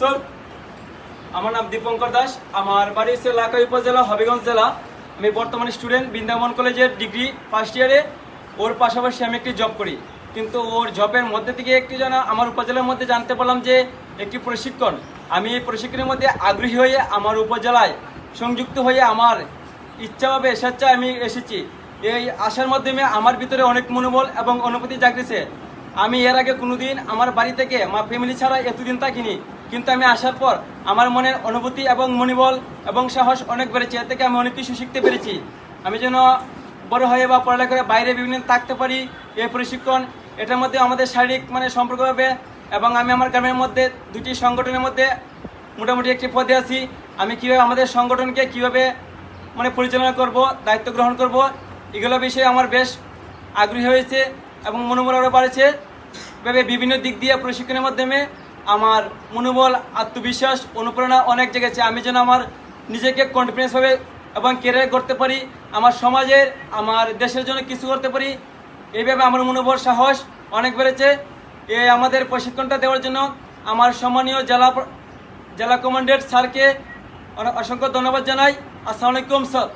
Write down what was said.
বছর। আমার নাম দীপঙ্কর দাস। আমার বাড়ি হচ্ছে লাখাই উপজেলা, হবিগঞ্জ জেলা। আমি বর্তমানে স্টুডেন্ট, বৃন্দাবন কলেজের ডিগ্রি ফার্স্ট ইয়ারে। ওর পাশাপাশি আমি একটি জব করি, কিন্তু ওর জবের মধ্যে থেকে একটি যেন আমার উপজেলার মধ্যে জানতে পারলাম যে একটি প্রশিক্ষণ। আমি এই প্রশিক্ষণের মধ্যে আগ্রহী হয়ে আমার উপজেলায় সংযুক্ত হয়ে আমার ইচ্ছাভাবে স্বেচ্ছায় আমি এসেছি। এই আসার মাধ্যমে আমার ভিতরে অনেক মনোবল এবং অনুভূতি জাগতেছে। আমি এর আগে কোনোদিন আমার বাড়ি থেকে ফ্যামিলি ছাড়া এতদিন থাকিনি, কিন্তু আমি আসার পর আমার মনের অনুভূতি এবং মনোবল এবং সাহস অনেক বেড়েছে। এর থেকে আমি অনেক কিছু শিখতে পেরেছি। আমি যেন বড় হয়ে বা পড়ালেখা করে বাইরে বিভিন্ন থাকতে পারি। এই প্রশিক্ষণ এটার মধ্যে আমাদের শারীরিক সম্পর্ক হবে। এবং আমি আমার গ্রামের মধ্যে দুটি সংগঠনের মধ্যে মোটামুটি একটি পদে আছি। আমি কীভাবে আমাদের সংগঠনকে কীভাবে পরিচালনা করব, দায়িত্ব গ্রহণ করব, এগুলো বিষয়ে আমার বেশ আগ্রহী হয়েছে এবং মনোবল আরও বাড়েছে। এভাবে বিভিন্ন দিক দিয়ে প্রশিক্ষণের মাধ্যমে আমার মনোবল, আত্মবিশ্বাস, অনুপ্রেরণা অনেক জেগেছে। আমি যেন আমার নিজেকে কনফিডেন্সভাবে এবং কেরিয়ার করতে পারি, আমার সমাজের, আমার দেশের জন্য কিছু করতে পারি। এইভাবে আমার মনোবল, সাহস অনেক বেড়েছে। এই আমাদের প্রশিক্ষণটা দেওয়ার জন্য আমার সম্মানীয় জেলা কমান্ডেন্ট স্যারকে অসংখ্য ধন্যবাদ জানাই। আসসালামু আলাইকুম স্যার।